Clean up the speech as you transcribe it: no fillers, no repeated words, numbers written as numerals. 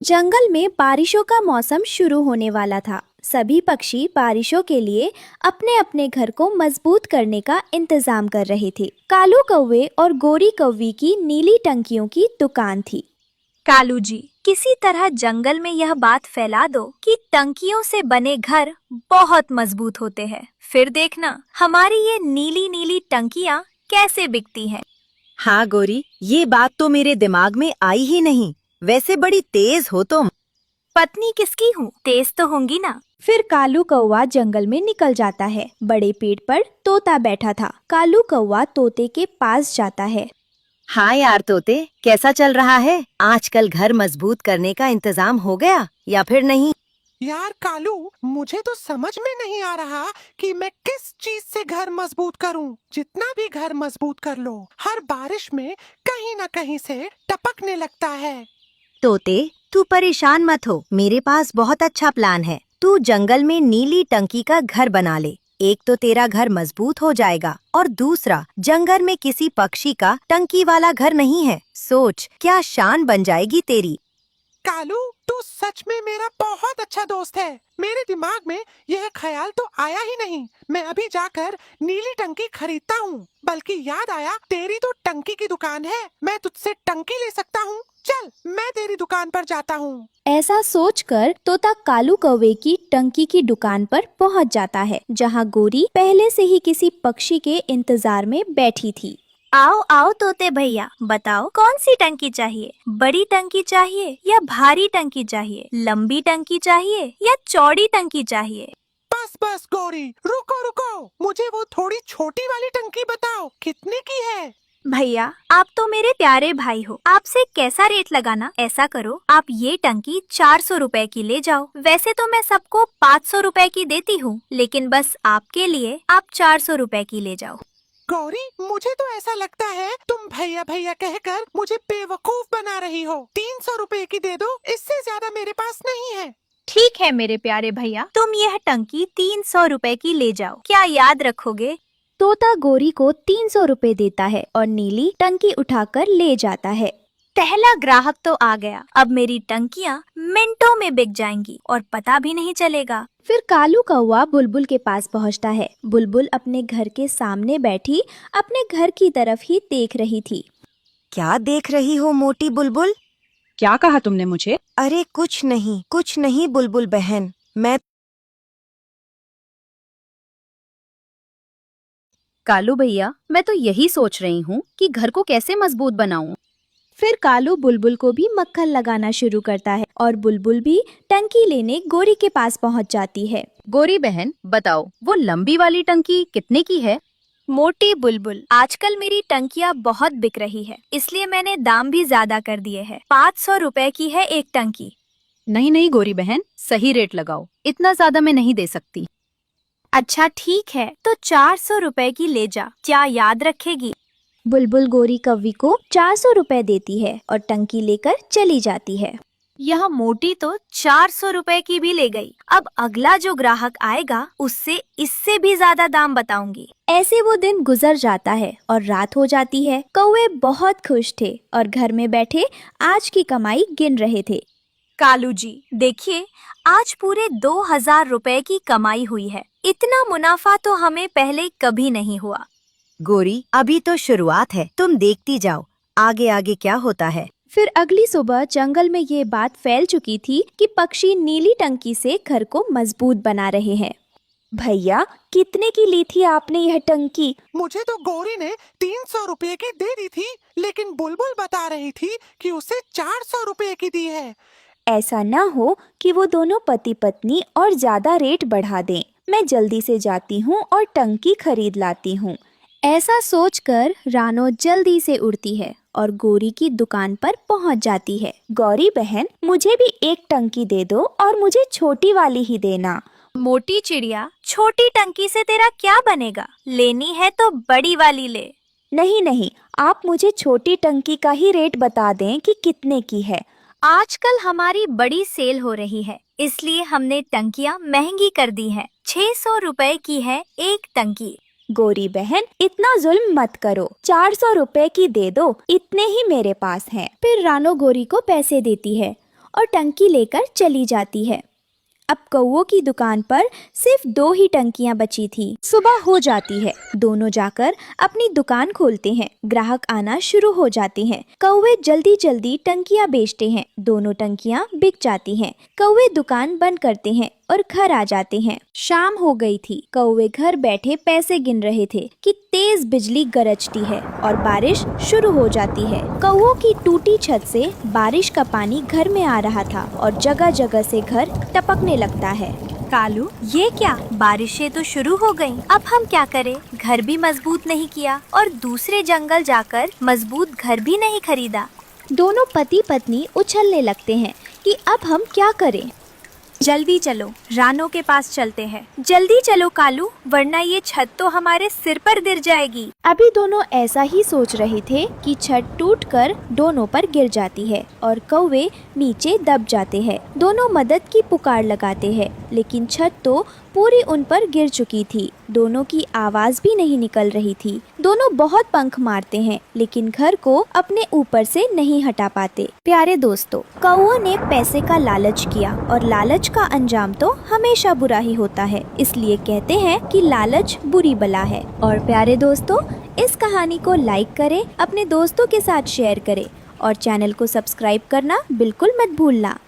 जंगल में बारिशों का मौसम शुरू होने वाला था। सभी पक्षी बारिशों के लिए अपने अपने घर को मजबूत करने का इंतजाम कर रहे थे। कालू कौवे और गोरी कौवी की नीली टंकियों की दुकान थी। कालू जी, किसी तरह जंगल में यह बात फैला दो कि टंकियों से बने घर बहुत मजबूत होते हैं। फिर देखना हमारी ये नीली नीली टंकियाँ कैसे बिकती हैं। हाँ गोरी, ये बात तो मेरे दिमाग में आई ही नहीं। वैसे बड़ी तेज हो तुम। पत्नी किसकी हूँ, तेज तो होंगी ना। फिर कालू कौवा जंगल में निकल जाता है। बड़े पेड़ पर तोता बैठा था। कालू कौवा तोते के पास जाता है। हाँ यार तोते, कैसा चल रहा है? आजकल घर मजबूत करने का इंतजाम हो गया या फिर नहीं? यार कालू, मुझे तो समझ में नहीं आ रहा कि मैं किस चीज से घर मजबूत करूं। जितना भी घर मजबूत कर लो, हर बारिश में कहीं न कहीं से टपकने लगता है। तोते, तू परेशान मत हो। मेरे पास बहुत अच्छा प्लान है। तू जंगल में नीली टंकी का घर बना ले। एक तो तेरा घर मजबूत हो जाएगा और दूसरा, जंगल में किसी पक्षी का टंकी वाला घर नहीं है। सोच, क्या शान बन जाएगी तेरी। कालू, तू सच में मेरा बहुत अच्छा दोस्त है। मेरे दिमाग में यह ख्याल तो आया ही नहीं। मैं अभी जाकर नीली टंकी खरीदता हूँ। बल्कि याद आया, तेरी तो टंकी की दुकान है। मैं तुझसे टंकी ले सकता हूँ। चल, मैं तेरी दुकान पर जाता हूँ। ऐसा सोचकर तोता कालू कौवे की टंकी की दुकान पर पहुंच जाता है, जहां गोरी पहले से ही किसी पक्षी के इंतजार में बैठी थी। आओ आओ तोते भैया, बताओ कौन सी टंकी चाहिए। बड़ी टंकी चाहिए या भारी टंकी चाहिए, लंबी टंकी चाहिए या चौड़ी टंकी चाहिए। बस बस गौरी, रुको रुको, मुझे वो थोड़ी छोटी वाली टंकी बताओ, कितने की है? भैया, आप तो मेरे प्यारे भाई हो, आपसे कैसा रेट लगाना। ऐसा करो, आप ये टंकी 400 रुपए की ले जाओ। वैसे तो मैं सबको 500 रुपए की देती हूँ, लेकिन बस आपके लिए आप 400 रुपए की ले जाओ। गौरी, मुझे तो ऐसा लगता है तुम भैया भैया कहकर मुझे बेवकूफ बना रही हो। 300 रुपए की दे दो, इससे ज्यादा मेरे पास नहीं है। ठीक है मेरे प्यारे भैया, तुम यह टंकी 300 रुपए की ले जाओ। क्या याद रखोगे? तोता गोरी को 300 रुपए देता है और नीली टंकी उठाकर ले जाता है। पहला ग्राहक तो आ गया। अब मेरी टंकियाँ मिनटों में बिक जाएंगी और पता भी नहीं चलेगा। फिर कालू कौवा बुलबुल के पास पहुंचता है। बुलबुल अपने घर के सामने बैठी अपने घर की तरफ ही देख रही थी। क्या देख रही हो मोटी बुलबुल? क्या कहा तुमने मुझे? अरे कुछ नहीं बुलबुल बहन। मैं कालू भैया, मैं तो यही सोच रही हूँ कि घर को कैसे मजबूत बनाऊं। फिर कालू बुलबुल को भी मक्खन लगाना शुरू करता है और बुलबुल भी टंकी लेने गोरी के पास पहुंच जाती है। गोरी बहन, बताओ वो लंबी वाली टंकी कितने की है? मोटी बुलबुल, आजकल मेरी टंकियाँ बहुत बिक रही है, इसलिए मैंने दाम भी ज्यादा कर दिए हैं। 500 रुपए की है एक टंकी। नहीं नहीं गोरी बहन, सही रेट लगाओ। इतना ज्यादा मैं नहीं दे सकती। अच्छा ठीक है, तो 400 रुपए की ले जा। क्या याद रखेगी? बुलबुल गोरी कौवी को 400 रुपए देती है और टंकी लेकर चली जाती है। यह मोटी तो 400 रुपए की भी ले गई। अब अगला जो ग्राहक आएगा उससे इससे भी ज्यादा दाम बताऊंगी। ऐसे वो दिन गुजर जाता है और रात हो जाती है। कौवे बहुत खुश थे और घर में बैठे आज की कमाई गिन रहे थे। कालू जी, देखिए, आज पूरे 2000 रुपए की कमाई हुई है। इतना मुनाफा तो हमें पहले कभी नहीं हुआ। गोरी, अभी तो शुरुआत है। तुम देखती जाओ आगे आगे क्या होता है। फिर अगली सुबह जंगल में ये बात फैल चुकी थी कि पक्षी नीली टंकी से घर को मजबूत बना रहे हैं। भैया, कितने की ली थी आपने यह टंकी? मुझे तो गौरी ने 300 रुपए की दे दी थी, लेकिन बुलबुल बता रही थी कि उसे 400 रुपए की दी है। ऐसा ना हो कि वो दोनों पति पत्नी और ज्यादा रेट बढ़ा दें। मैं जल्दी से जाती हूँ और टंकी खरीद लाती हूँ। ऐसा सोचकर रानो जल्दी से उड़ती है और गोरी की दुकान पर पहुँच जाती है। गौरी बहन, मुझे भी एक टंकी दे दो और मुझे छोटी वाली ही देना। मोटी चिड़िया, छोटी टंकी से तेरा क्या बनेगा? लेनी है तो बड़ी वाली ले। नहीं नहीं, आप मुझे छोटी टंकी का ही रेट बता दें कि कितने की है। आजकल हमारी बड़ी सेल हो रही है, इसलिए हमने टंकियाँ महंगी कर दी हैं। 600 रुपए की है एक टंकी। गोरी बहन, इतना जुल्म मत करो। 400 रुपए की दे दो, इतने ही मेरे पास हैं। फिर रानो गोरी को पैसे देती है और टंकी लेकर चली जाती है। अब कौओं की दुकान पर सिर्फ 2 ही टंकियां बची थी। सुबह हो जाती है, दोनों जाकर अपनी दुकान खोलते हैं। ग्राहक आना शुरू हो जाते हैं। कौवे जल्दी जल्दी टंकियां बेचते हैं। दोनों टंकियां बिक जाती हैं। कौवे दुकान बंद करते हैं और घर आ जाते हैं। शाम हो गई थी। कौवे घर बैठे पैसे गिन रहे थे कि तेज बिजली गरजती है और बारिश शुरू हो जाती है। कौओं की टूटी छत से बारिश का पानी घर में आ रहा था और जगह जगह से घर टपकने लगता है। कालू, ये क्या, बारिशें तो शुरू हो गईं। अब हम क्या करें? घर भी मजबूत नहीं किया और दूसरे जंगल जाकर मजबूत घर भी नहीं खरीदा। दोनों पति पत्नी उछलने लगते हैं कि अब हम क्या करें। जल्दी चलो, रानो के पास चलते हैं। जल्दी चलो कालू, वरना ये छत तो हमारे सिर पर गिर जाएगी। अभी दोनों ऐसा ही सोच रहे थे कि छत टूटकर दोनों पर गिर जाती है और कौवे नीचे दब जाते हैं। दोनों मदद की पुकार लगाते हैं, लेकिन छत तो पूरी उन पर गिर चुकी थी। दोनों की आवाज भी नहीं निकल रही थी। दोनों बहुत पंख मारते हैं, लेकिन घर को अपने ऊपर से नहीं हटा पाते। प्यारे दोस्तों, कौओं ने पैसे का लालच किया और लालच का अंजाम तो हमेशा बुरा ही होता है। इसलिए कहते हैं कि लालच बुरी बला है। और प्यारे दोस्तों, इस कहानी को लाइक करें, अपने दोस्तों के साथ शेयर करें और चैनल को सब्सक्राइब करना बिल्कुल मत भूलना।